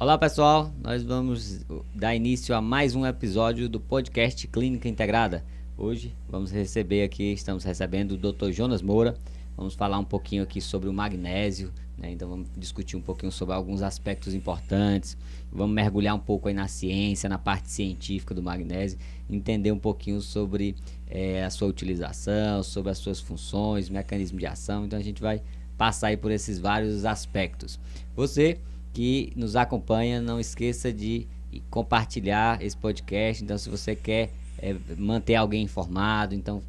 Olá pessoal, nós vamos dar início a mais um episódio do podcast Clínica Integrada. Hoje estamos recebendo o Dr. Jonas Moura. Vamos falar um pouquinho aqui sobre o magnésio, né? Então vamos discutir um pouquinho sobre alguns aspectos importantes. Vamos mergulhar um pouco aí na ciência, na parte científica do magnésio, entender um pouquinho sobre a sua utilização, sobre as suas funções, mecanismo de ação. Então a gente vai passar aí por esses vários aspectos. Você que nos acompanha, não esqueça de compartilhar esse podcast. Então, se você quer manter alguém informado, então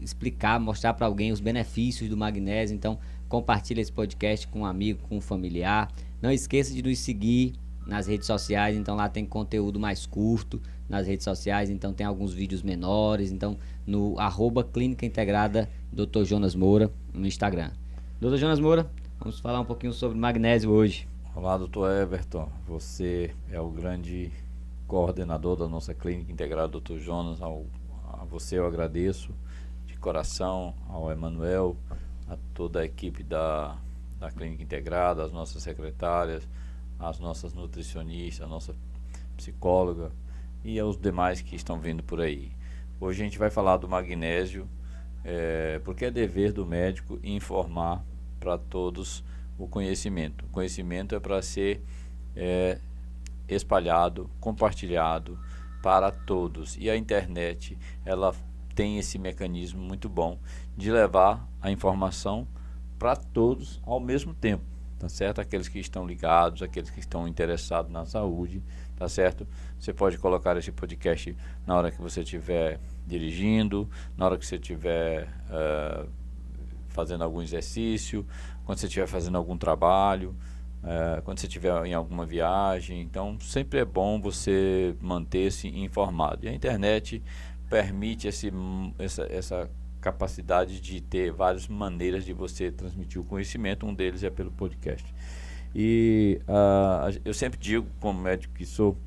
explicar, mostrar para alguém os benefícios do magnésio, então compartilhe esse podcast com um amigo, com um familiar. Não esqueça de nos seguir nas redes sociais, então lá tem conteúdo mais curto nas redes sociais, então tem alguns vídeos menores, então no @Clínica Integrada Dr. Jonas Moura no Instagram. Dr. Jonas Moura, vamos falar um pouquinho sobre magnésio hoje. Olá, doutor Everton. Você é o grande coordenador da nossa Clínica Integrada, doutor Jonas. A você eu agradeço de coração, ao Emanuel, a toda a equipe da Clínica Integrada, as nossas secretárias, as nossas nutricionistas, a nossa psicóloga e aos demais que estão vindo por aí. Hoje a gente vai falar do magnésio, porque é dever do médico informar para todos o conhecimento. O conhecimento é para ser espalhado, compartilhado para todos. E a internet, ela tem esse mecanismo muito bom de levar a informação para todos ao mesmo tempo, tá certo? Aqueles que estão ligados, aqueles que estão interessados na saúde, tá certo? Você pode colocar esse podcast na hora que você estiver dirigindo, na hora que você estiver fazendo algum exercício, quando você estiver fazendo algum trabalho, quando você estiver em alguma viagem. Então sempre é bom você manter-se informado, e a internet permite essa capacidade de ter várias maneiras de você transmitir o conhecimento. Um deles é pelo podcast. E eu sempre digo, como médico que sou,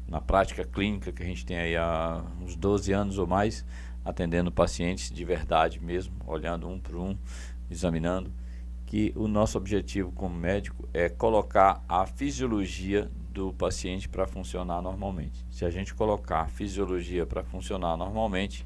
na prática clínica que a gente tem aí há uns 12 anos ou mais, atendendo pacientes de verdade mesmo, olhando um por um, examinando, que o nosso objetivo como médico é colocar a fisiologia do paciente para funcionar normalmente. Se a gente colocar a fisiologia para funcionar normalmente,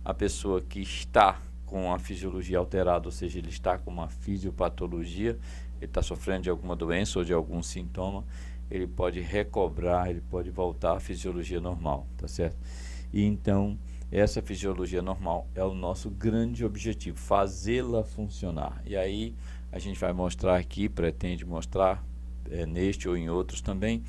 a pessoa que está com a fisiologia alterada, ou seja, ele está com uma fisiopatologia, ele está sofrendo de alguma doença ou de algum sintoma, ele pode recobrar, ele pode voltar à fisiologia normal, tá certo? E então, essa fisiologia normal é o nosso grande objetivo, fazê-la funcionar. E aí a gente vai mostrar aqui, pretende mostrar neste ou em outros também,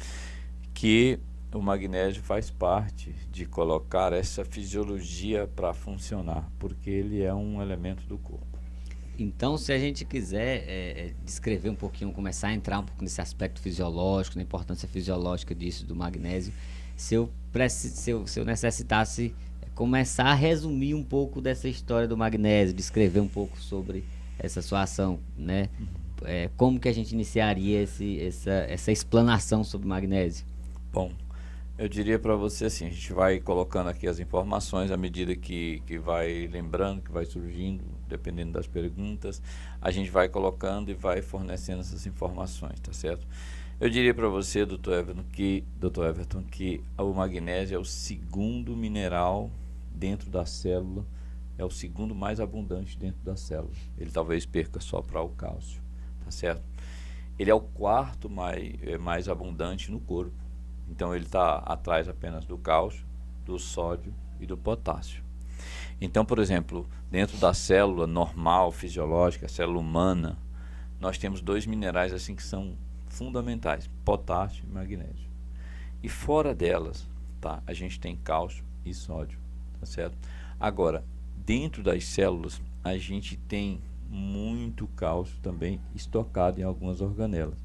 que o magnésio faz parte de colocar essa fisiologia para funcionar, porque ele é um elemento do corpo. Então, se a gente quiser descrever um pouquinho, começar a entrar um pouco nesse aspecto fisiológico, na importância fisiológica disso, do magnésio, se eu necessitasse começar a resumir um pouco dessa história do magnésio, descrever um pouco sobre essa sua ação, né? Como que a gente iniciaria essa explanação sobre o magnésio? Bom, eu diria para você assim, a gente vai colocando aqui as informações à medida que vai lembrando, que vai surgindo, dependendo das perguntas, a gente vai colocando e vai fornecendo essas informações, tá certo? Eu diria para você, Dr. Everton, que o magnésio é o segundo mineral dentro da célula, é o segundo mais abundante dentro da célula. Ele talvez perca só para o cálcio, tá certo? Ele é o quarto mais abundante no corpo. Então ele está atrás apenas do cálcio, do sódio e do potássio. Então, por exemplo, dentro da célula normal, fisiológica, a célula humana, nós temos dois minerais assim que são fundamentais, potássio e magnésio. E fora delas, tá, a gente tem cálcio e sódio, tá certo? Agora, dentro das células, a gente tem muito cálcio também estocado em algumas organelas.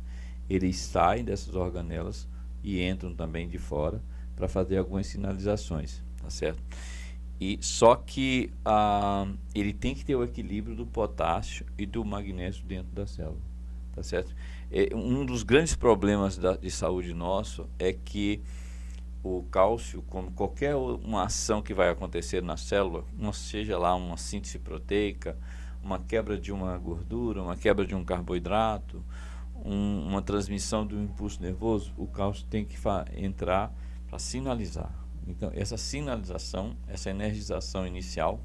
Eles saem dessas organelas e entram também de fora para fazer algumas sinalizações, tá certo? E só que ele tem que ter o equilíbrio do potássio e do magnésio dentro da célula, tá certo? Um dos grandes problemas de saúde nosso é que o cálcio, como qualquer uma ação que vai acontecer na célula, seja lá uma síntese proteica, uma quebra de uma gordura, uma quebra de um carboidrato, uma transmissão do impulso nervoso, o cálcio tem que entrar para sinalizar. Então, essa sinalização, essa energização inicial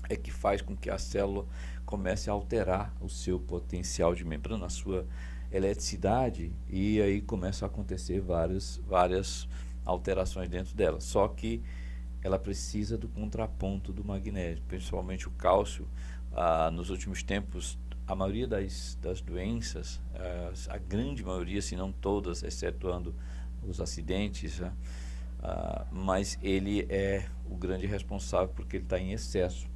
é que faz com que a célula comece a alterar o seu potencial de membrana, a sua eletricidade, e aí começam a acontecer várias alterações dentro dela. Só que ela precisa do contraponto do magnésio, principalmente o cálcio. Nos últimos tempos, a maioria das doenças, a grande maioria, se não todas, excetuando os acidentes, né? Mas ele é o grande responsável porque ele está em excesso,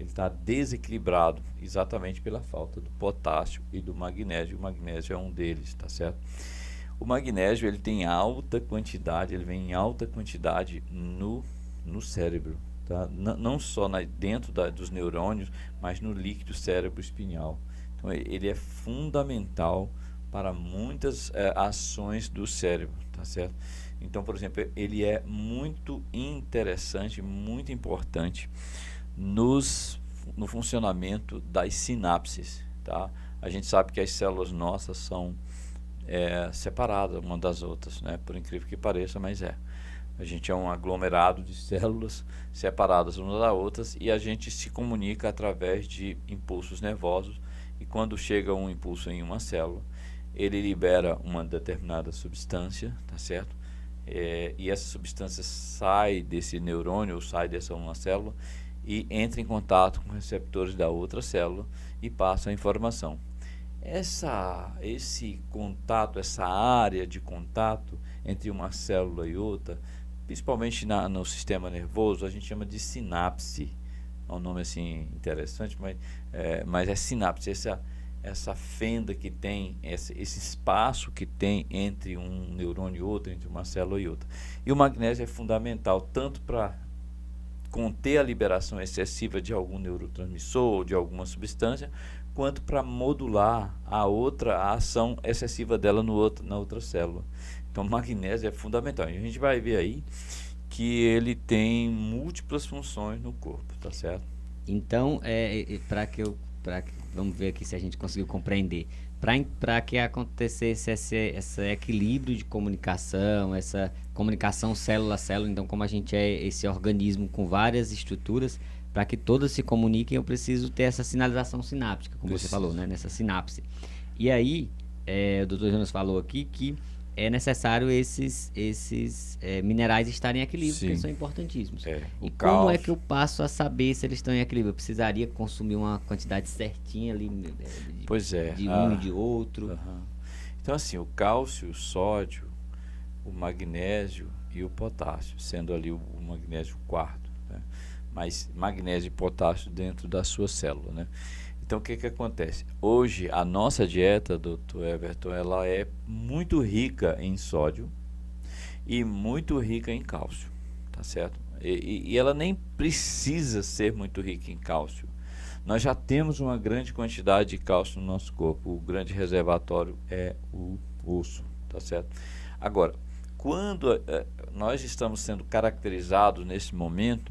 ele está desequilibrado exatamente pela falta do potássio e do magnésio. O magnésio é um deles, tá certo? O magnésio, ele tem alta quantidade, ele vem em alta quantidade no cérebro, tá? Não só dentro dos neurônios, mas no líquido cérebro espinhal. Então ele é fundamental para muitas ações do cérebro, tá certo? Então, por exemplo, ele é muito interessante, muito importante no funcionamento das sinapses, tá? A gente sabe que as células nossas são separadas uma das outras, né? Por incrível que pareça, mas a gente é um aglomerado de células separadas umas das outras, e a gente se comunica através de impulsos nervosos, e quando chega um impulso em uma célula, ele libera uma determinada substância, tá certo? E essa substância sai desse neurônio, ou sai dessa uma célula, e entra em contato com receptores da outra célula e passa a informação. Esse contato, essa área de contato entre uma célula e outra, principalmente no sistema nervoso, a gente chama de sinapse. É um nome assim interessante, mas é sinapse, essa fenda que tem, esse espaço que tem entre um neurônio e outro, entre uma célula e outra. E o magnésio é fundamental tanto para conter a liberação excessiva de algum neurotransmissor ou de alguma substância, quanto para modular a ação excessiva dela na outra célula. Então o magnésio é fundamental. E a gente vai ver aí que ele tem múltiplas funções no corpo, tá certo? Então, vamos ver aqui se a gente conseguiu compreender. Para que acontecesse esse equilíbrio de comunicação, essa comunicação célula a célula, então como a gente é esse organismo com várias estruturas, para que todas se comuniquem, eu preciso ter essa sinalização sináptica, como você falou, né? Nessa sinapse. E aí, o Dr. Jonas falou aqui que é necessário esses minerais estarem em equilíbrio, Sim. porque são importantíssimos. E cálcio. como é que eu passo a saber se eles estão em equilíbrio? Eu precisaria consumir uma quantidade certinha ali de um e de outro. Então, assim, o cálcio, o sódio, o magnésio e o potássio, sendo ali o magnésio quarto, né? Mas magnésio e potássio dentro da sua célula, né? Então, o que acontece? Hoje, a nossa dieta, Dr. Everton, ela é muito rica em sódio e muito rica em cálcio, tá certo? E ela nem precisa ser muito rica em cálcio. Nós já temos uma grande quantidade de cálcio no nosso corpo. O grande reservatório é o osso, tá certo? Agora, quando nós estamos sendo caracterizados nesse momento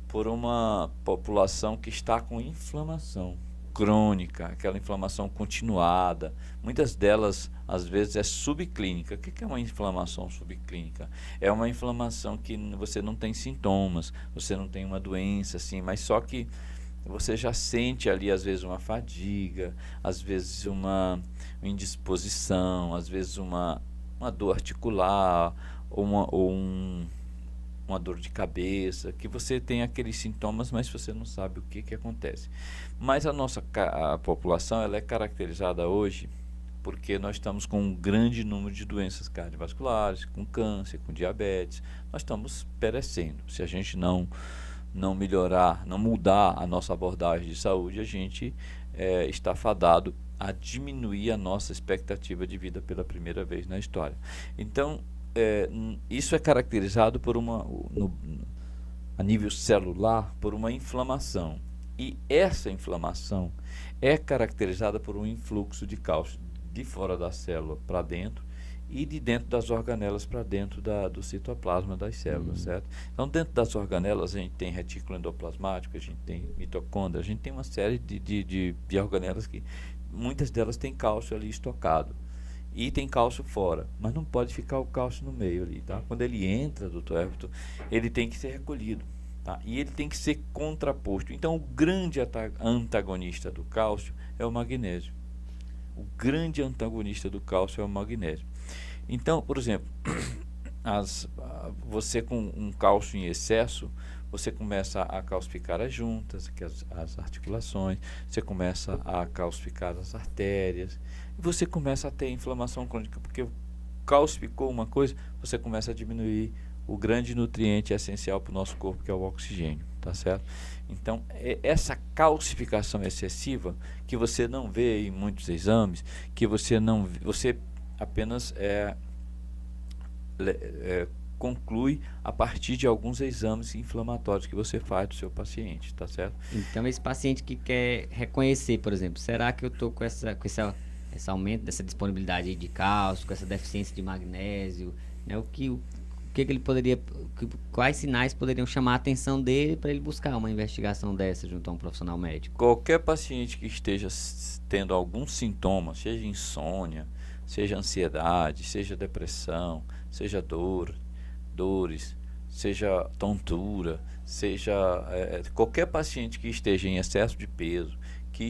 por uma população que está com inflamação crônica, aquela inflamação continuada, muitas delas às vezes é subclínica. O que é uma inflamação subclínica? É uma inflamação que você não tem sintomas, você não tem uma doença assim, mas só que você já sente ali às vezes uma fadiga, às vezes uma indisposição, às vezes uma dor articular ou uma dor de cabeça, que você tem aqueles sintomas, mas você não sabe o que acontece. Mas a população ela é caracterizada hoje porque nós estamos com um grande número de doenças cardiovasculares, com câncer, com diabetes. Nós estamos perecendo. Se a gente não melhorar, não mudar a nossa abordagem de saúde, a gente está fadado a diminuir a nossa expectativa de vida pela primeira vez na história. Então, isso é caracterizado por a nível celular, por uma inflamação. E essa inflamação é caracterizada por um influxo de cálcio de fora da célula para dentro e de dentro das organelas para dentro do citoplasma das células, certo? Então, dentro das organelas, a gente tem retículo endoplasmático, a gente tem mitocôndria, a gente tem uma série de organelas que muitas delas têm cálcio ali estocado. E tem cálcio fora, mas não pode ficar o cálcio no meio ali, tá? Quando ele entra, doutor Everton, ele tem que ser recolhido, tá? E ele tem que ser contraposto. Então, o grande antagonista do cálcio é o magnésio. O grande antagonista do cálcio é o magnésio. Então, por exemplo, você com um cálcio em excesso, você começa a calcificar as juntas, as articulações, você começa a calcificar as artérias, e você começa a ter inflamação crônica, porque calcificou uma coisa, você começa a diminuir o grande nutriente essencial para o nosso corpo, que é o oxigênio, tá certo? Então, essa calcificação excessiva, que você não vê em muitos exames, que você apenas conclui a partir de alguns exames inflamatórios que você faz do seu paciente, tá certo? Então, esse paciente que quer reconhecer, por exemplo, será que eu estou com esse aumento dessa disponibilidade aí de cálcio, com essa deficiência de magnésio, né? O que ele poderia, quais sinais poderiam chamar a atenção dele para ele buscar uma investigação dessa junto a um profissional médico? Qualquer paciente que esteja tendo algum sintoma, seja insônia, seja ansiedade, seja depressão, seja dores, seja tontura, seja qualquer paciente que esteja em excesso de peso, que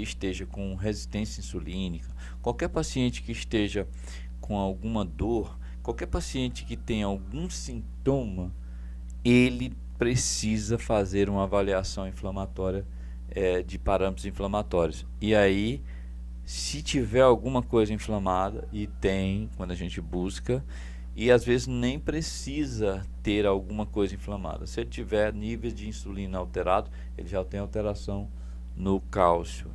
esteja com resistência insulínica, qualquer paciente que esteja com alguma dor, qualquer paciente que tenha algum sintoma, ele precisa fazer uma avaliação inflamatória de parâmetros inflamatórios. E aí, se tiver alguma coisa inflamada, e tem, quando a gente busca, e às vezes nem precisa ter alguma coisa inflamada. Se ele tiver níveis de insulina alterado, ele já tem alteração no cálcio,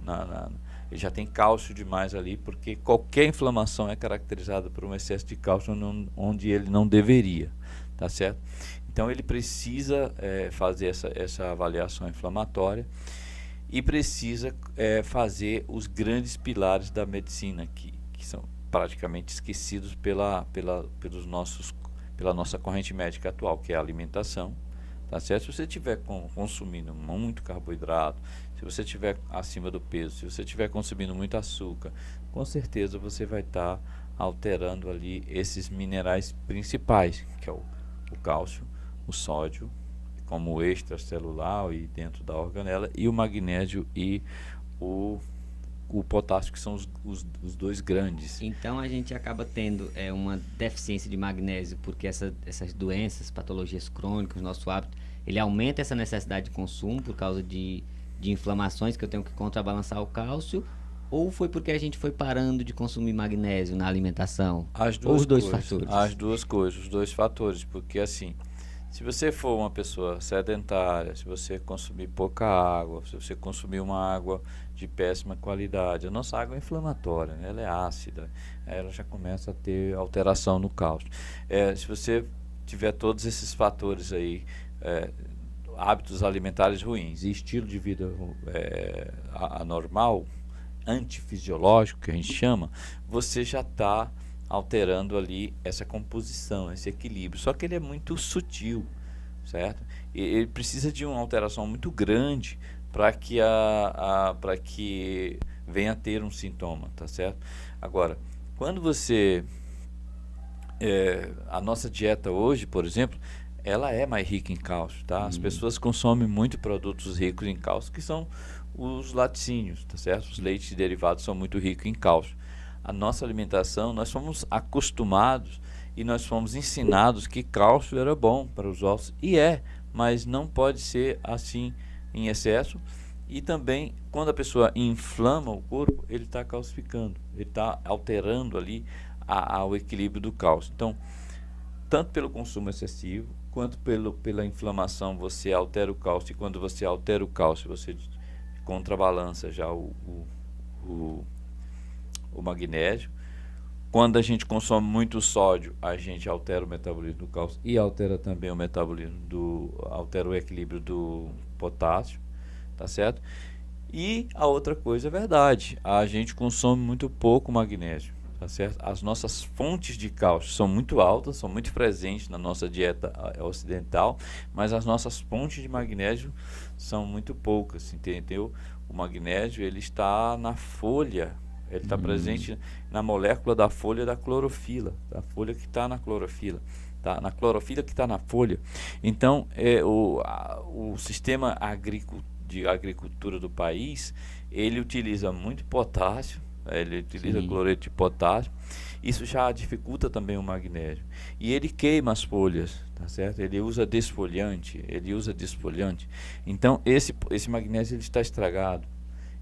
ele já tem cálcio demais ali, porque qualquer inflamação é caracterizada por um excesso de cálcio onde ele não deveria, tá certo? Então ele precisa fazer essa avaliação inflamatória e precisa fazer os grandes pilares da medicina, que são praticamente esquecidos pela nossa corrente médica atual, que é a alimentação, tá certo? Se você estiver consumindo muito carboidrato, se você estiver acima do peso, se você estiver consumindo muito açúcar, com certeza você vai estar alterando ali esses minerais principais, que é o cálcio, o sódio, como extracelular e dentro da organela, e o magnésio e o potássio, que são os dois grandes. Então a gente acaba tendo uma deficiência de magnésio, porque essas doenças, patologias crônicas, o nosso hábito, ele aumenta essa necessidade de consumo por causa de inflamações que eu tenho que contrabalançar o cálcio, ou foi porque a gente foi parando de consumir magnésio na alimentação? Ou os dois fatores? As duas coisas, os dois fatores, porque assim, se você for uma pessoa sedentária, se você consumir pouca água, se você consumir uma água de péssima qualidade, a nossa água é inflamatória, né? Ela é ácida, ela já começa a ter alteração no cálcio. Se você tiver todos esses fatores aí, hábitos alimentares ruins e estilo de vida anormal, antifisiológico, que a gente chama, você já está alterando ali essa composição, esse equilíbrio. Só que ele é muito sutil, certo? E ele precisa de uma alteração muito grande para que para que venha a ter um sintoma, tá certo? Agora, quando você a nossa dieta hoje, por exemplo, ela é mais rica em cálcio, tá? As pessoas consomem muito produtos ricos em cálcio, que são os laticínios, tá certo? Os leites derivados são muito ricos em cálcio. A nossa alimentação, nós fomos acostumados e nós fomos ensinados que cálcio era bom para os ossos, e mas não pode ser assim em excesso. E também, quando a pessoa inflama o corpo, ele está calcificando, ele está alterando ali o equilíbrio do cálcio. Então, tanto pelo consumo excessivo, quanto pela inflamação, você altera o cálcio, e quando você altera o cálcio, você contrabalança já o magnésio. Quando a gente consome muito sódio, a gente altera o metabolismo do cálcio e altera também o metabolismo altera o equilíbrio do potássio, tá certo? E a outra coisa é verdade, a gente consome muito pouco magnésio, tá certo? As nossas fontes de cálcio são muito altas, são muito presentes na nossa dieta ocidental, mas as nossas fontes de magnésio são muito poucas, entendeu? o magnésio ele está na folha, ele está presente na molécula da folha da clorofila, da folha que está na clorofila, tá? Na clorofila que está na folha. Então, o sistema de agricultura do país, ele utiliza muito potássio, ele utiliza cloreto de potássio. Isso já dificulta também o magnésio. E ele queima as folhas, tá certo? Ele usa desfolhante, Então, esse magnésio ele está estragado.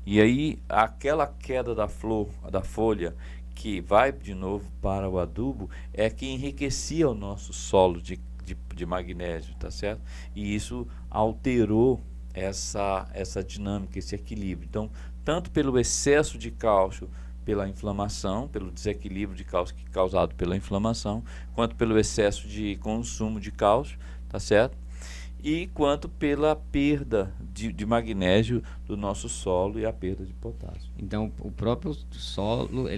E aí, aquela queda da folha, que vai de novo para o adubo, é que enriquecia o nosso solo de magnésio, tá certo? E isso alterou essa dinâmica, esse equilíbrio. Então, tanto pelo excesso de cálcio, pela inflamação, pelo desequilíbrio de cálcio causado pela inflamação, quanto pelo excesso de consumo de cálcio, tá certo? E quanto pela perda de magnésio do nosso solo e a perda de potássio. Então, o próprio solo,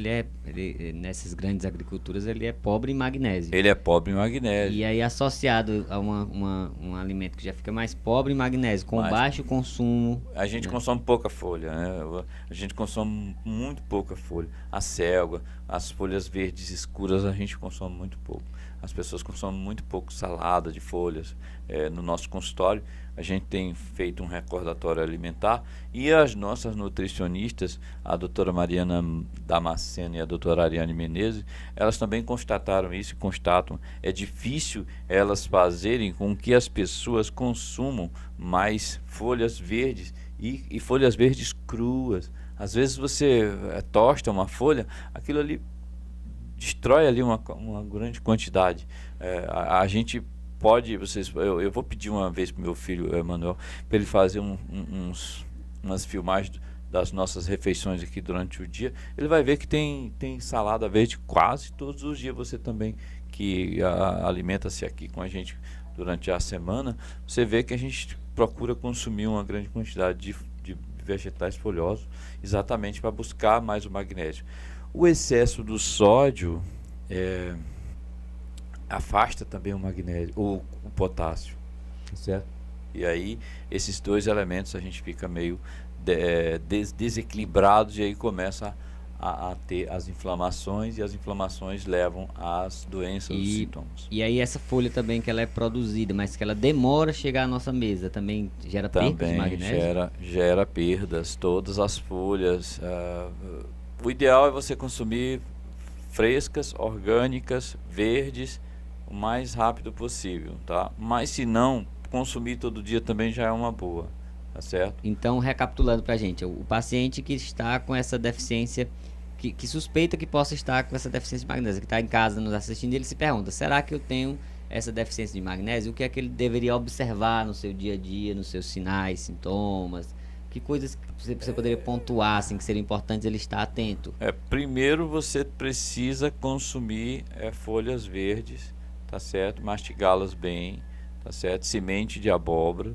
nessas grandes agriculturas, ele é pobre em magnésio. Ele é pobre em magnésio. E aí, associado a um alimento que já fica mais pobre em magnésio, com baixo consumo... A gente consome pouca folha, né? A gente consome muito pouca folha. A selga, as folhas verdes escuras, a gente consome muito pouco. As pessoas consomem muito pouco salada de folhas. No nosso consultório, a gente tem feito um recordatório alimentar e as nossas nutricionistas, a doutora Mariana Damasceno e a doutora Ariane Menezes, elas também constataram isso e constatam. É difícil elas fazerem com que as pessoas consumam mais folhas verdes e folhas verdes cruas. Às vezes você tosta uma folha, aquilo ali destrói ali uma grande quantidade. A gente pode, eu vou pedir uma vez para o meu filho, Emanuel, para ele fazer umas filmagens das nossas refeições aqui durante o dia. Ele vai ver que tem salada verde quase todos os dias. Você também, que alimenta-se aqui com a gente durante a semana, você vê que a gente procura consumir uma grande quantidade de vegetais folhosos, exatamente para buscar mais o magnésio. O excesso do sódio afasta também o magnésio, o potássio, certo? E aí, esses dois elementos a gente fica meio desequilibrados e aí começa a ter as inflamações e as inflamações levam às doenças, os sintomas. E aí essa folha também que ela é produzida, mas que ela demora a chegar à nossa mesa, também gera perda de magnésio? Gera perdas, todas as folhas. O ideal é você consumir frescas, orgânicas, verdes, o mais rápido possível, tá? Mas se não, consumir todo dia também já é uma boa, tá certo? Então, recapitulando pra gente, o paciente que está com essa deficiência, que suspeita que possa estar com essa deficiência de magnésio, que está em casa nos assistindo, ele se pergunta, será que eu tenho essa deficiência de magnésio? O que é que ele deveria observar no seu dia a dia, nos seus sinais, sintomas? Que coisas que você poderia pontuar, assim, que seria importante ele estar atento? Primeiro você precisa consumir folhas verdes, tá certo? Mastigá-las bem, tá certo? Semente de abóbora,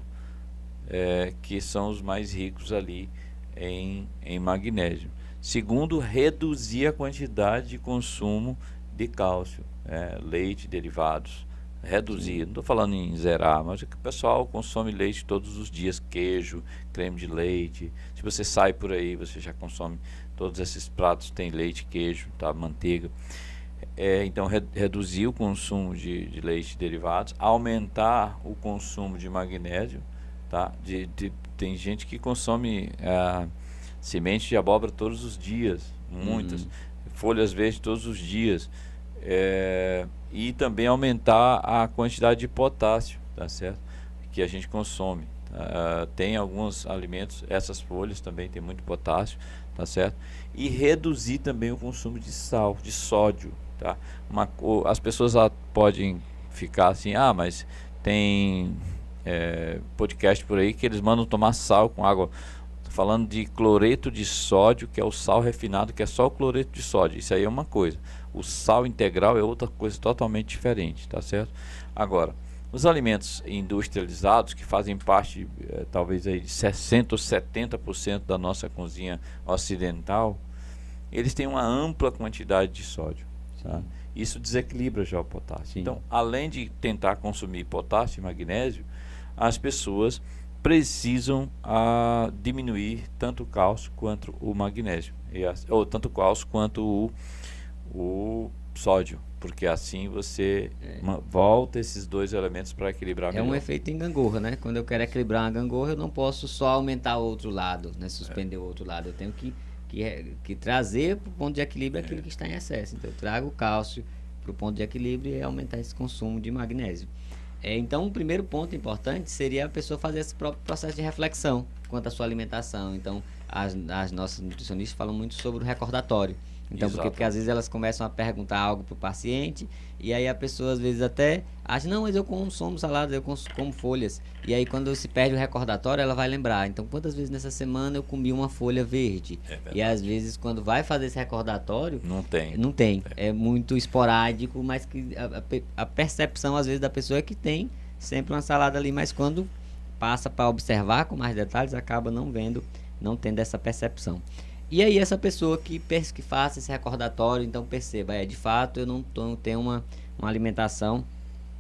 que são os mais ricos ali em magnésio. Segundo, reduzir a quantidade de consumo de cálcio, leite, derivados. Reduzir, não estou falando em zerar, mas é que o pessoal consome leite todos os dias, queijo, creme de leite. Se você sai por aí, você já consome todos esses pratos, tem leite, queijo, tá, manteiga. Então, reduzir o consumo de leite e derivados, aumentar o consumo de magnésio, tá? Tem gente que consome semente de abóbora todos os dias, muitas, folhas verdes todos os dias. E também aumentar a quantidade de potássio, tá certo? Que a gente consome. Tem alguns alimentos, essas folhas também tem muito potássio, tá certo? E reduzir também o consumo de sal, de sódio, tá? As pessoas podem ficar assim, mas tem podcast por aí que eles mandam tomar sal com água. Tô falando de cloreto de sódio, que é o sal refinado, que é só o cloreto de sódio. Isso aí é uma coisa. O sal integral é outra coisa totalmente diferente, tá certo? Agora, os alimentos industrializados, que fazem parte talvez aí de 60% ou 70% da nossa cozinha ocidental, eles têm uma ampla quantidade de sódio, tá? Isso desequilibra já o potássio. Sim. Então, além de tentar consumir potássio e magnésio, as pessoas precisam diminuir tanto o cálcio quanto o magnésio, ou tanto o cálcio quanto o sódio, porque assim você volta esses dois elementos para equilibrar É melhor. um efeito em gangorra, né? Quando eu quero equilibrar uma gangorra, eu não posso só aumentar o outro lado, né? Suspender o outro lado. Eu tenho que trazer para o ponto de equilíbrio aquilo que está em excesso. Então, eu trago o cálcio para o ponto de equilíbrio e aumentar esse consumo de magnésio. Então, o primeiro ponto importante seria a pessoa fazer esse próprio processo de reflexão quanto à sua alimentação. Então, as nossas nutricionistas falam muito sobre o recordatório. Então, porque às vezes elas começam a perguntar algo para o paciente e aí a pessoa às vezes até acha, não, mas eu consumo salada, eu como folhas. E aí quando se perde o recordatório, ela vai lembrar. Então, quantas vezes nessa semana eu comi uma folha verde? E às vezes quando vai fazer esse recordatório, não tem. É muito esporádico, mas que a percepção às vezes da pessoa é que tem sempre uma salada ali, mas quando passa para observar com mais detalhes, acaba não vendo, não tendo essa percepção. E aí essa pessoa que faça esse recordatório, então perceba, de fato eu não tenho uma alimentação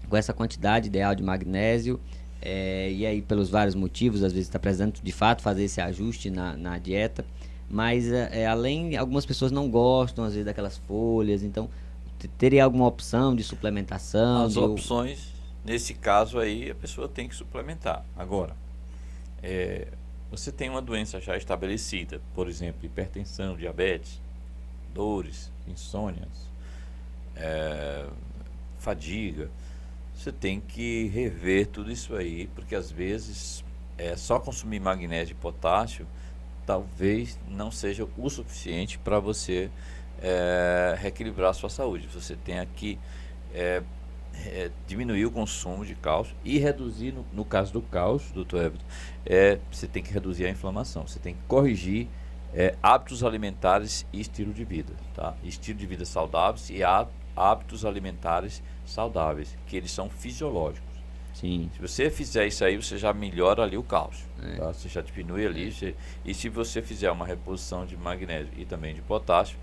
com essa quantidade ideal de magnésio, e aí pelos vários motivos, às vezes está precisando de fato fazer esse ajuste na dieta, mas além, algumas pessoas não gostam às vezes daquelas folhas, então teria alguma opção de suplementação? As opções, nesse caso aí, a pessoa tem que suplementar. Agora, você tem uma doença já estabelecida, por exemplo, hipertensão, diabetes, dores, insônias, fadiga, você tem que rever tudo isso aí, porque às vezes só consumir magnésio e potássio talvez não seja o suficiente para você reequilibrar a sua saúde. Você tem que diminuir o consumo de cálcio e reduzir, no caso do cálcio, doutor Everton, você tem que reduzir a inflamação, você tem que corrigir hábitos alimentares e estilo de vida, tá? Estilo de vida saudáveis e hábitos alimentares saudáveis, que eles são fisiológicos. Sim. Se você fizer isso aí, você já melhora ali o cálcio, tá? Você já diminui ali, e se você fizer uma reposição de magnésio e também de potássio,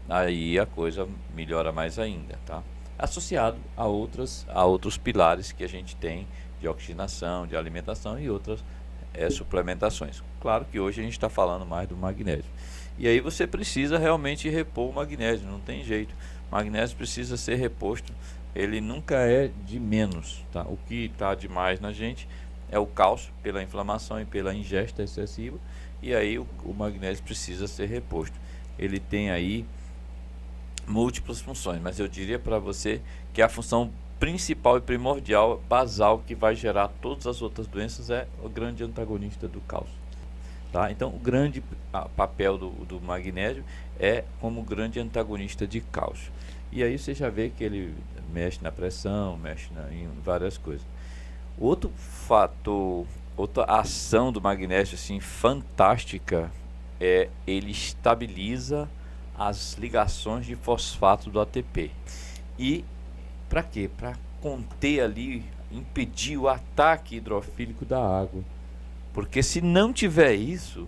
aí a coisa melhora mais ainda, tá? Associado a outros pilares que a gente tem de oxigenação, de alimentação e outras suplementações. Claro que hoje a gente está falando mais do magnésio. E aí você precisa realmente repor o magnésio, não tem jeito. O magnésio precisa ser reposto, ele nunca é de menos, tá? O que está demais na gente é o cálcio, pela inflamação e pela ingesta excessiva, e aí o magnésio precisa ser reposto. Ele tem aí múltiplas funções, mas eu diria para você que a função principal e primordial, basal, que vai gerar todas as outras doenças é o grande antagonista do cálcio, tá? Então o grande papel do magnésio é como grande antagonista de cálcio, e aí você já vê que ele mexe na pressão, mexe em várias coisas. Outro fator, outra ação do magnésio assim fantástica ele estabiliza as ligações de fosfato do ATP. E para quê? Para conter ali, impedir o ataque hidrofílico da água. Porque se não tiver isso,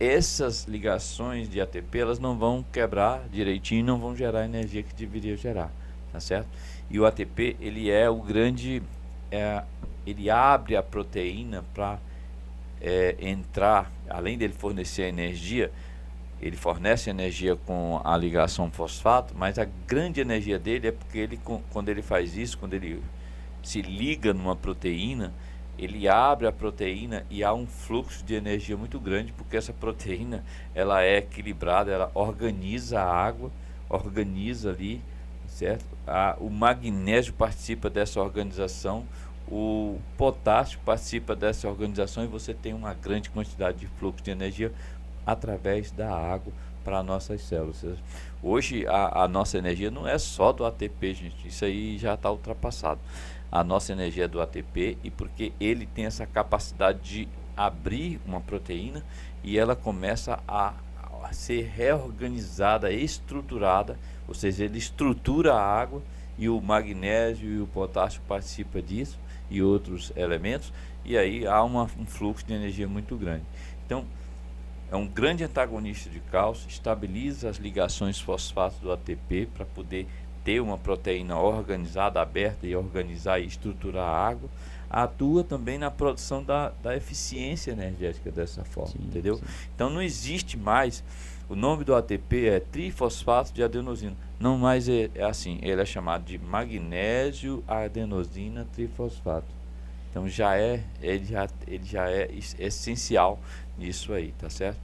essas ligações de ATP elas não vão quebrar direitinho, não vão gerar a energia que deveria gerar, tá certo? E o ATP, ele é o grande, ele abre a proteína para entrar, além dele fornecer energia, ele fornece energia com a ligação fosfato, mas a grande energia dele é porque ele, quando ele faz isso, quando ele se liga numa proteína, ele abre a proteína e há um fluxo de energia muito grande, porque essa proteína ela é equilibrada, ela organiza a água, organiza ali, certo? O magnésio participa dessa organização, o potássio participa dessa organização e você tem uma grande quantidade de fluxo de energia através da água para nossas células. Hoje a nossa energia não é só do ATP, gente, isso aí já está ultrapassado. A nossa energia é do ATP, e porque ele tem essa capacidade de abrir uma proteína e ela começa a ser reorganizada, estruturada, ou seja, ele estrutura a água, e o magnésio e o potássio participam disso e outros elementos, e aí há um fluxo de energia muito grande. Então é um grande antagonista de cálcio, estabiliza as ligações fosfato do ATP para poder ter uma proteína organizada, aberta, e organizar e estruturar a água, atua também na produção da eficiência energética dessa forma, Sim, entendeu? sim. Então não existe mais, o nome do ATP é trifosfato de adenosina, não mais é assim, ele é chamado de magnésio adenosina trifosfato. Então ele já é essencial nisso aí, tá certo?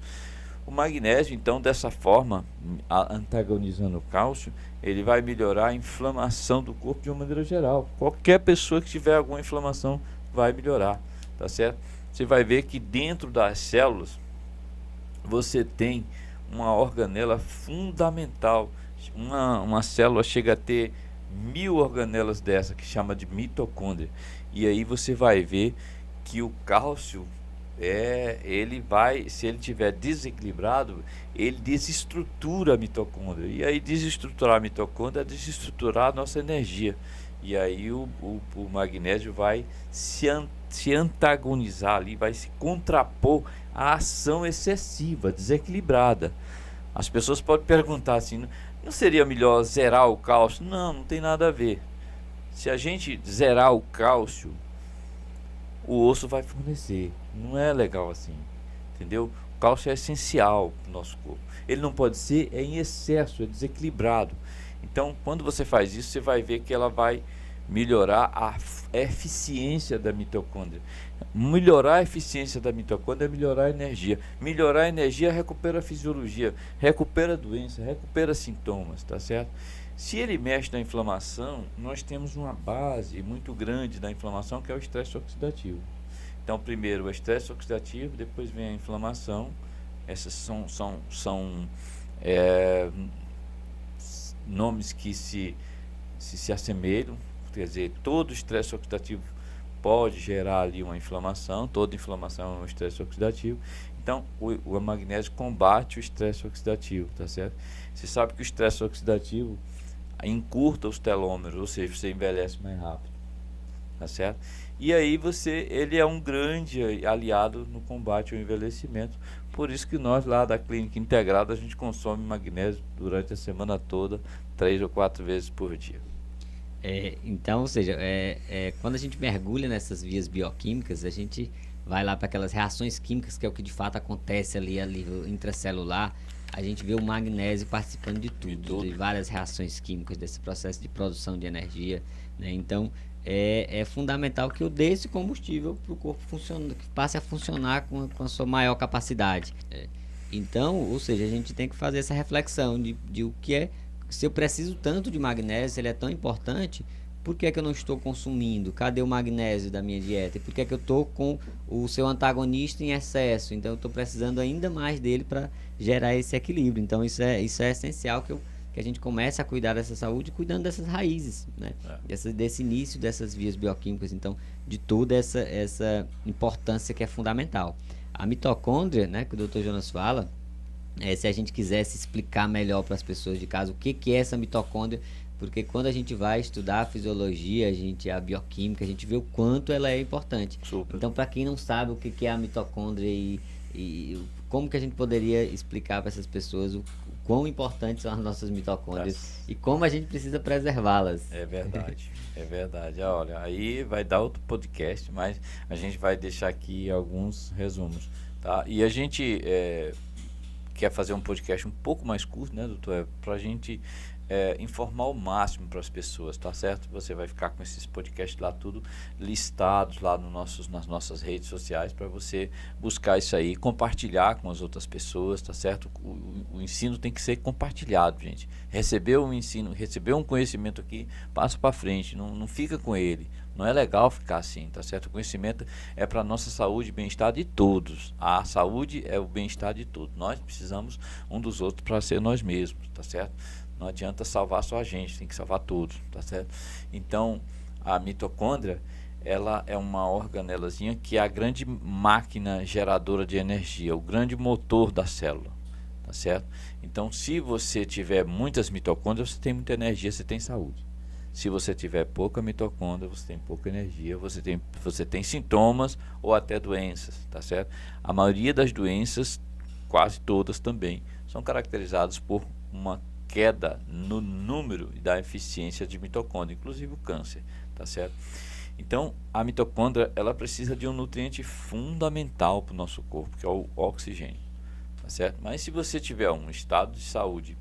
O magnésio, então, dessa forma, antagonizando o cálcio, ele vai melhorar a inflamação do corpo de uma maneira geral. Qualquer pessoa que tiver alguma inflamação vai melhorar, tá certo? Você vai ver que dentro das células você tem uma organela fundamental. Uma célula chega a ter 1000 organelas dessa, que chama de mitocôndria. E aí você vai ver que o cálcio ele vai, se ele tiver desequilibrado, ele desestrutura a mitocôndria. E aí desestruturar a mitocôndria é desestruturar a nossa energia. E aí o magnésio vai se antagonizar ali, vai se contrapor à ação excessiva, desequilibrada. As pessoas podem perguntar assim, não seria melhor zerar o cálcio? Não, não tem nada a ver. Se a gente zerar o cálcio, o osso vai fornecer. Não é legal assim, entendeu? O cálcio é essencial para o nosso corpo. Ele não pode ser em excesso, é desequilibrado. Então, quando você faz isso, você vai ver que ela vai melhorar a eficiência da mitocôndria. Melhorar a eficiência da mitocôndria é melhorar a energia. Melhorar a energia recupera a fisiologia, recupera a doença, recupera sintomas, tá certo? Se ele mexe na inflamação, nós temos uma base muito grande da inflamação, que é o estresse oxidativo. Então, primeiro o estresse oxidativo, depois vem a inflamação. Essas são nomes que se assemelham. Quer dizer, todo estresse oxidativo pode gerar ali uma inflamação, toda inflamação é um estresse oxidativo. Então, o magnésio combate o estresse oxidativo, tá certo? Você sabe que o estresse oxidativo encurta os telômeros, ou seja, você envelhece mais rápido, tá certo? E aí ele é um grande aliado no combate ao envelhecimento. Por isso que nós lá da Clínica Integrada, a gente consome magnésio durante a semana toda, 3 ou 4 vezes por dia. Então, ou seja, quando a gente mergulha nessas vias bioquímicas, a gente vai lá para aquelas reações químicas, que é o que de fato acontece ali a nível intracelular. A gente vê o magnésio participando de tudo, de várias reações químicas, desse processo de produção de energia, né? Então, é fundamental que eu dê esse combustível para o corpo funcionar, que passe a funcionar com a sua maior capacidade. Então, ou seja, a gente tem que fazer essa reflexão de o que é. Se eu preciso tanto de magnésio, se ele é tão importante, por que é que eu não estou consumindo? Cadê o magnésio da minha dieta? E por que é que eu estou com o seu antagonista em excesso? Então eu estou precisando ainda mais dele para gerar esse equilíbrio. Então isso é essencial que a gente comece a cuidar dessa saúde, cuidando dessas raízes, né? Desse início dessas vias bioquímicas, então de toda essa importância que é fundamental. A mitocôndria, né, que o Dr. Jonas fala, se a gente quisesse explicar melhor para as pessoas de casa o que é essa mitocôndria, porque quando a gente vai estudar a fisiologia, a bioquímica, a gente vê o quanto ela é importante. Super. Então, para quem não sabe o que é a mitocôndria e como que a gente poderia explicar para essas pessoas o quão importantes são as nossas mitocôndrias e como a gente precisa preservá-las. É verdade, é verdade. Olha, aí vai dar outro podcast, mas a gente vai deixar aqui alguns resumos, tá? E a gente quer fazer um podcast um pouco mais curto, né, doutor? Para a gente informar o máximo para as pessoas, tá certo? Você vai ficar com esses podcasts lá tudo listados lá nas nossas redes sociais para você buscar isso aí, compartilhar com as outras pessoas, tá certo? O ensino tem que ser compartilhado, gente. Recebeu um ensino, recebeu um conhecimento aqui, passa para frente, não fica com ele. Não é legal ficar assim, tá certo? O conhecimento é para a nossa saúde e bem-estar de todos. A saúde é o bem-estar de todos. Nós precisamos um dos outros para ser nós mesmos, tá certo? Não adianta salvar só a gente, tem que salvar todos, tá certo? Então, a mitocôndria, ela é uma organelazinha que é a grande máquina geradora de energia, o grande motor da célula, tá certo? Então, se você tiver muitas mitocôndrias, você tem muita energia, você tem saúde. Se você tiver pouca mitocôndria, você tem pouca energia, você tem sintomas ou até doenças, tá certo? A maioria das doenças, quase todas também, são caracterizadas por uma queda no número e da eficiência de mitocôndria, inclusive o câncer, tá certo? Então, a mitocôndria, ela precisa de um nutriente fundamental para o nosso corpo, que é o oxigênio, tá certo? Mas se você tiver um estado de saúde,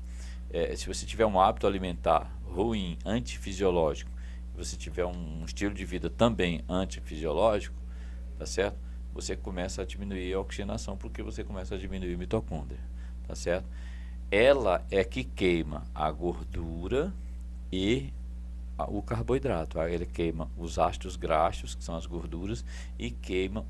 se você tiver um hábito alimentar ruim, antifisiológico, você tiver um estilo de vida também antifisiológico, tá certo? Você começa a diminuir a oxigenação, porque você começa a diminuir a mitocôndria, tá certo? Ela é que queima a gordura e o carboidrato. Ele queima os ácidos graxos, que são as gorduras, e queima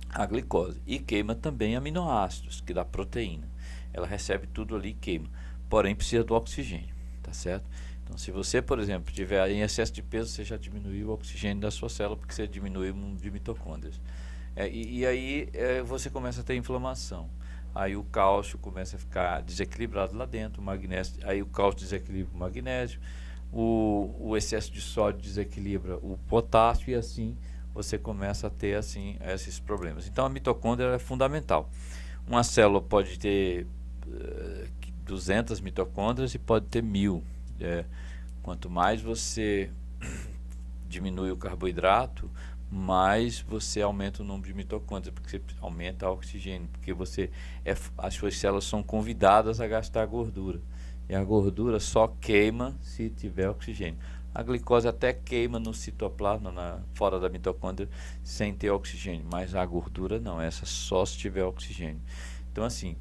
a glicose. E queima também aminoácidos, que dá proteína. Ela recebe tudo ali e queima. Porém, precisa do oxigênio, tá certo? Então, se você, por exemplo, tiver em excesso de peso, você já diminuiu o oxigênio da sua célula, porque você diminuiu o número de mitocôndrias. E aí você começa a ter inflamação. Aí o cálcio começa a ficar desequilibrado lá dentro, o magnésio, aí o cálcio desequilibra o magnésio, o excesso de sódio desequilibra o potássio, e assim você começa a ter assim esses problemas. Então a mitocôndria é fundamental. Uma célula pode ter 200 mitocôndrias e pode ter 1000. Quanto mais você diminui o carboidrato, mais você aumenta o número de mitocôndrias, porque você aumenta o oxigênio, porque as suas células são convidadas a gastar gordura, e a gordura só queima se tiver oxigênio. A glicose até queima no citoplasma, fora da mitocôndria, sem ter oxigênio, mas a gordura não, essa só se tiver oxigênio. Então assim,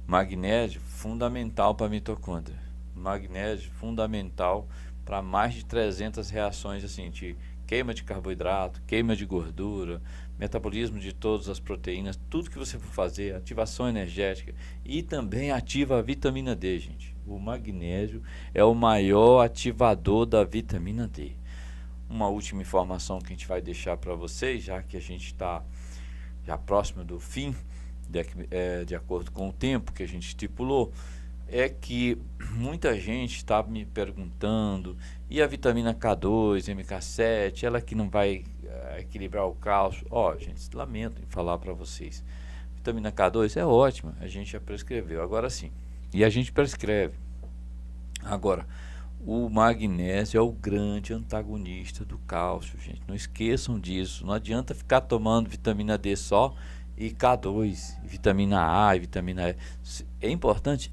magnésio fundamental para a mitocôndria, magnésio fundamental para mais de 300 reações assim, de queima de carboidrato, queima de gordura, metabolismo de todas as proteínas, tudo que você for fazer, ativação energética, e também ativa a vitamina D, gente. O magnésio é o maior ativador da vitamina D. Uma última informação que a gente vai deixar para vocês, já que a gente está já próximo do fim, de acordo com o tempo que a gente estipulou, é que muita gente está me perguntando, e a vitamina K2, MK7, ela que não vai equilibrar o cálcio? Gente, lamento em falar para vocês. Vitamina K2 é ótima, a gente já prescreveu, agora sim. E a gente prescreve. Agora, o magnésio é o grande antagonista do cálcio, gente. Não esqueçam disso. Não adianta ficar tomando vitamina D só e K2, vitamina A e vitamina E. É importante?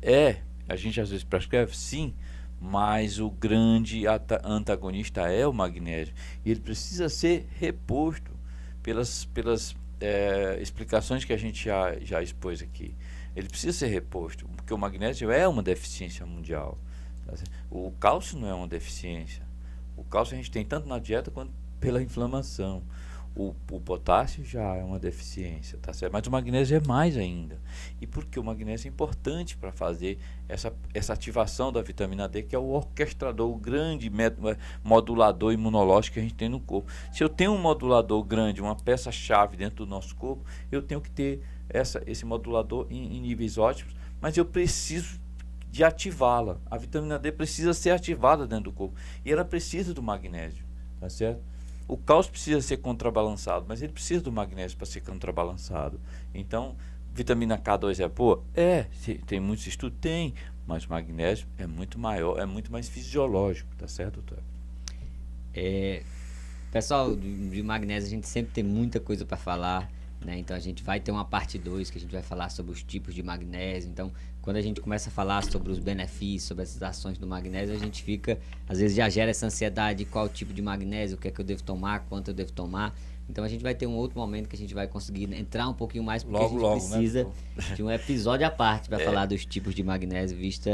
A gente às vezes prescreve, sim, mas o grande antagonista é o magnésio. E ele precisa ser reposto pelas explicações que a gente já expôs aqui. Ele precisa ser reposto, porque o magnésio é uma deficiência mundial. O cálcio não é uma deficiência. O cálcio a gente tem tanto na dieta quanto pela inflamação. O potássio já é uma deficiência, tá certo? Mas o magnésio é mais ainda. E porque o magnésio é importante para fazer essa ativação da vitamina D, que é o orquestrador, o grande modulador imunológico que a gente tem no corpo. Se eu tenho um modulador grande, uma peça-chave dentro do nosso corpo, eu tenho que ter esse modulador em níveis ótimos, mas eu preciso de ativá-la. A vitamina D precisa ser ativada dentro do corpo. E ela precisa do magnésio, tá certo? O cálcio precisa ser contrabalançado, mas ele precisa do magnésio para ser contrabalançado. Então, vitamina K2 é boa? Tem muitos estudos? Tem, mas o magnésio é muito maior, é muito mais fisiológico, tá certo, doutor? Pessoal, de magnésio a gente sempre tem muita coisa para falar, né? Então a gente vai ter uma parte 2 que a gente vai falar sobre os tipos de magnésio. Então, quando a gente começa a falar sobre os benefícios, sobre essas ações do magnésio, a gente fica, às vezes já gera essa ansiedade, qual tipo de magnésio, o que é que eu devo tomar, quanto eu devo tomar. Então a gente vai ter um outro momento que a gente vai conseguir entrar um pouquinho mais, porque a gente precisa, né, de um episódio à parte para falar dos tipos de magnésio, visto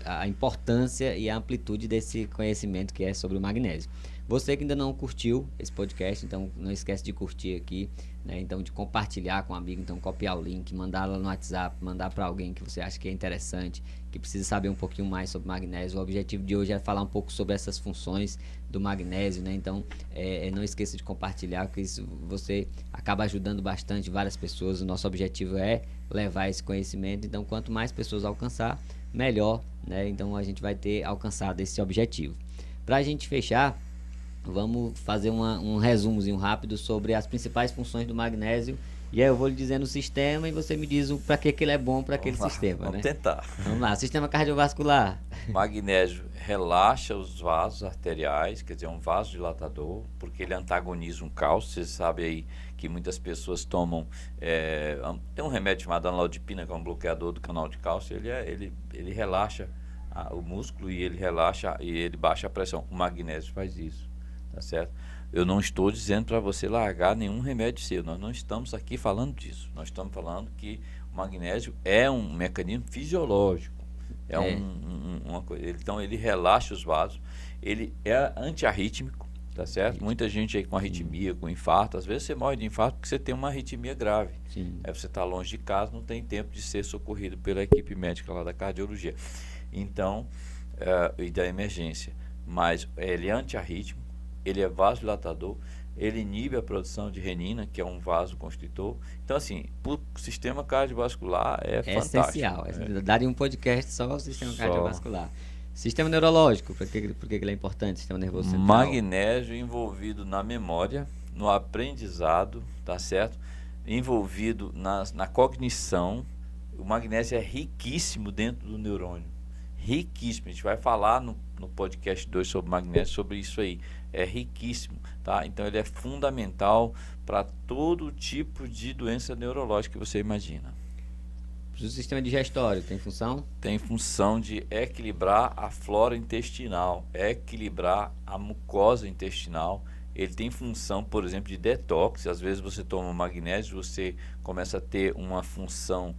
a importância e a amplitude desse conhecimento que é sobre o magnésio. Você que ainda não curtiu esse podcast, então não esquece de curtir aqui, né? Então de compartilhar com um amigo, então copiar o link, mandar lá no WhatsApp, mandar para alguém que você acha que é interessante, que precisa saber um pouquinho mais sobre magnésio. O objetivo de hoje é falar um pouco sobre essas funções do magnésio, né? Então não esqueça de compartilhar, porque isso você acaba ajudando bastante várias pessoas. O nosso objetivo é levar esse conhecimento, então quanto mais pessoas alcançar, melhor, né? Então a gente vai ter alcançado esse objetivo. Para a gente fechar, vamos fazer um resumozinho rápido sobre as principais funções do magnésio E aí eu vou lhe dizendo o sistema e você me diz para que ele é bom para aquele sistema, vamos né? tentar. Vamos lá, sistema cardiovascular. Magnésio relaxa os vasos arteriais, quer dizer, é um vasodilatador, porque ele antagoniza um cálcio. Você sabe aí que muitas pessoas tomam, tem um remédio chamado anlaudipina, que é um bloqueador do canal de cálcio, ele relaxa o músculo e ele relaxa e ele baixa a pressão. O magnésio faz isso, tá certo? Eu não estou dizendo para você largar nenhum remédio seu, nós não estamos aqui falando disso, nós estamos falando que o magnésio é um mecanismo fisiológico. Uma coisa. Então ele relaxa os vasos, ele é antiarrítmico, tá certo? Muita gente aí com arritmia, com infarto, às vezes você morre de infarto porque você tem uma arritmia grave. Sim. Aí você está longe de casa, não tem tempo de ser socorrido pela equipe médica lá da cardiologia. Então, e da emergência. Mas ele é antiarrítmico, ele é vasodilatador, ele inibe a produção de renina, que é um vasoconstritor. Então, assim, o sistema cardiovascular é fantástico. Essencial. Daria um podcast só ao sistema cardiovascular. Sistema neurológico, por que ele é importante? Sistema nervoso central. Magnésio envolvido na memória, no aprendizado, tá certo? Envolvido na cognição. O magnésio é riquíssimo dentro do neurônio. Riquíssimo. A gente vai falar no podcast 2 sobre magnésio, sobre isso aí. É riquíssimo, tá? Então ele é fundamental para todo tipo de doença neurológica que você imagina. O sistema digestório tem função? Tem função de equilibrar a flora intestinal, equilibrar a mucosa intestinal. Ele tem função, por exemplo, de detox. Às vezes você toma magnésio, você começa a ter uma função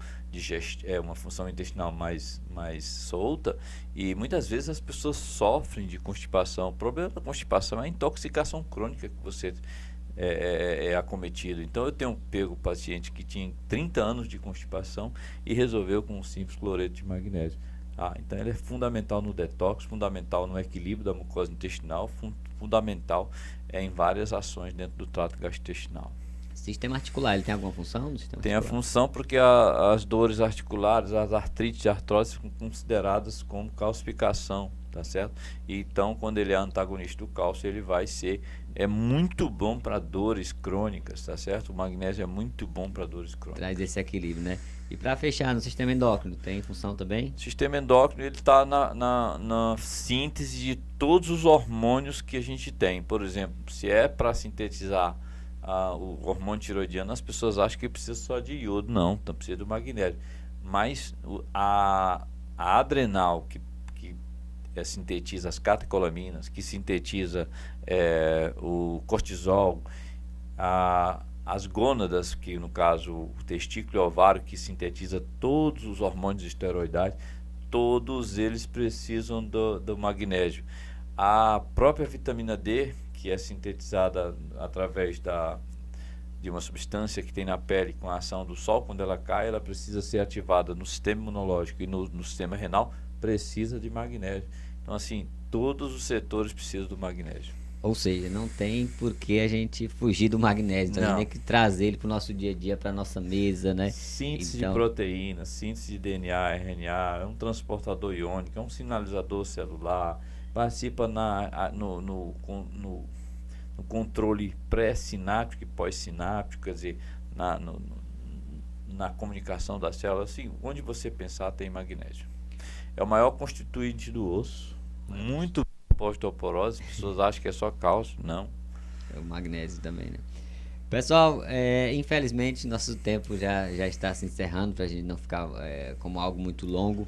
uma função intestinal mais solta, e muitas vezes as pessoas sofrem de constipação. O problema da constipação é a intoxicação crônica que você é acometido. Então eu tenho pego paciente que tinha 30 anos de constipação e resolveu com um simples cloreto de magnésio. Então ele é fundamental no detox, fundamental no equilíbrio da mucosa intestinal, fundamental em várias ações dentro do trato gastrointestinal. Sistema articular, ele tem alguma função no sistema Tem articular? a função porque as dores articulares, as artrites e artrose são consideradas como calcificação, tá certo? E então, quando ele é antagonista do cálcio, ele vai ser muito bom para dores crônicas, tá certo? O magnésio é muito bom para dores crônicas. Traz esse equilíbrio, né? E para fechar, no sistema endócrino, tem função também? O sistema endócrino está na síntese de todos os hormônios que a gente tem. Por exemplo, se é para sintetizar o hormônio tiroidiano, as pessoas acham que precisa só de iodo. Não, então precisa do magnésio. Mas a adrenal, que sintetiza as catecolaminas, que sintetiza o cortisol, as gônadas, que no caso o testículo e o ovário, que sintetiza todos os hormônios esteroidais, todos eles precisam do magnésio. A própria vitamina D, que é sintetizada através de uma substância que tem na pele com a ação do sol, quando ela cai, ela precisa ser ativada no sistema imunológico e no sistema renal, precisa de magnésio. Então, assim, todos os setores precisam do magnésio. Ou seja, não tem por que a gente fugir do magnésio, então a gente tem que trazer ele para o nosso dia a dia, para a nossa mesa, né? Síntese de proteína, síntese de DNA, RNA, é um transportador iônico, é um sinalizador celular, participa no controle pré-sináptico e pós-sináptico, quer dizer, na comunicação das células. Assim, onde você pensar tem magnésio. É o maior constituinte do osso, muito osteoporose. As pessoas acham que é só cálcio, não. É o magnésio também, né? Pessoal, infelizmente nosso tempo já está se encerrando, para a gente não ficar como algo muito longo.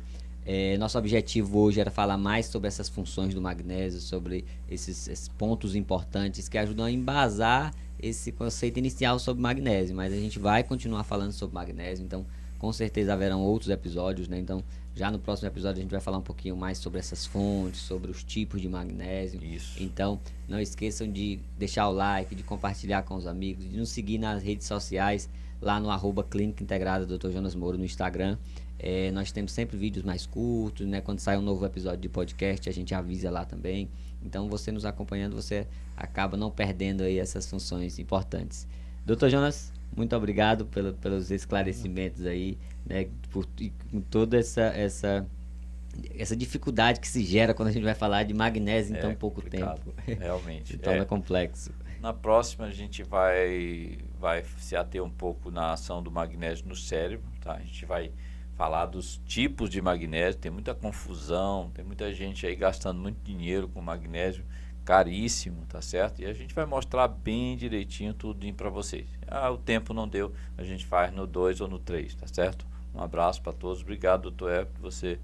Nosso objetivo hoje era falar mais sobre essas funções do magnésio, sobre esses pontos importantes que ajudam a embasar esse conceito inicial sobre magnésio, mas a gente vai continuar falando sobre magnésio, então com certeza haverão outros episódios, né? Então já no próximo episódio a gente vai falar um pouquinho mais sobre essas fontes, sobre os tipos de magnésio. Isso. Então não esqueçam de deixar o like, de compartilhar com os amigos, de nos seguir nas redes sociais, lá no @Clínica Integrada Dr. Jonas Moura no Instagram. Nós temos sempre vídeos mais curtos, né? Quando sai um novo episódio de podcast, a gente avisa lá também. Então, você nos acompanhando, você acaba não perdendo aí essas funções importantes. Dr. Jonas, muito obrigado pelos esclarecimentos aí, né? Por toda essa dificuldade que se gera quando a gente vai falar de magnésio em tão pouco tempo. Realmente. Se torna complexo. Na próxima a gente vai se ater um pouco na ação do magnésio no cérebro, tá? A gente vai falar dos tipos de magnésio, tem muita confusão, tem muita gente aí gastando muito dinheiro com magnésio caríssimo, tá certo? E a gente vai mostrar bem direitinho tudo para vocês. O tempo não deu, a gente faz no 2 ou no 3, tá certo? Um abraço para todos, obrigado, doutor Everton, você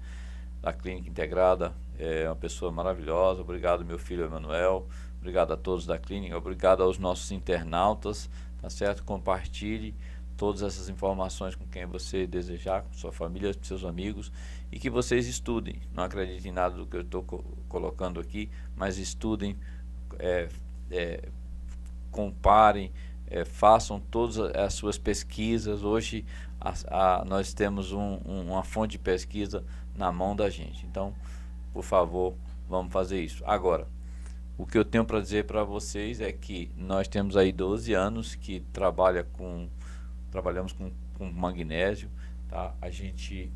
da Clínica Integrada, é uma pessoa maravilhosa, obrigado meu filho Emanuel, obrigado a todos da clínica, obrigado aos nossos internautas, tá certo? Compartilhe todas essas informações com quem você desejar, com sua família, com seus amigos, e que vocês estudem. Não acreditem em nada do que eu estou colocando aqui, mas estudem, comparem, façam todas as suas pesquisas. Hoje nós temos uma fonte de pesquisa na mão da gente. Então, por favor, vamos fazer isso. Agora, o que eu tenho para dizer para vocês é que nós temos aí 12 anos que trabalhamos com magnésio, tá? A gente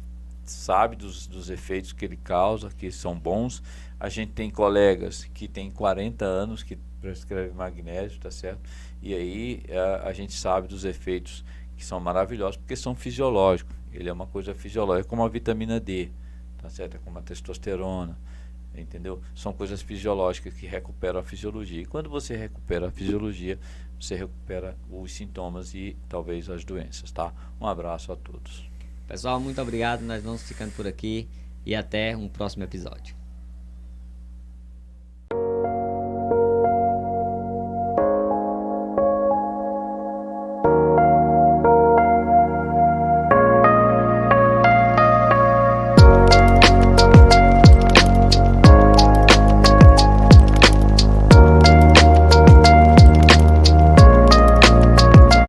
sabe dos efeitos que ele causa, que são bons. A gente tem colegas que têm 40 anos que prescrevem magnésio, tá certo? E aí a gente sabe dos efeitos que são maravilhosos, porque são fisiológicos. Ele é uma coisa fisiológica, como a vitamina D, tá certo? É como a testosterona, entendeu? São coisas fisiológicas que recuperam a fisiologia. E quando você recupera a fisiologia, você recupera os sintomas e talvez as doenças, tá? Um abraço a todos. Pessoal, muito obrigado. Nós vamos ficando por aqui e até um próximo episódio.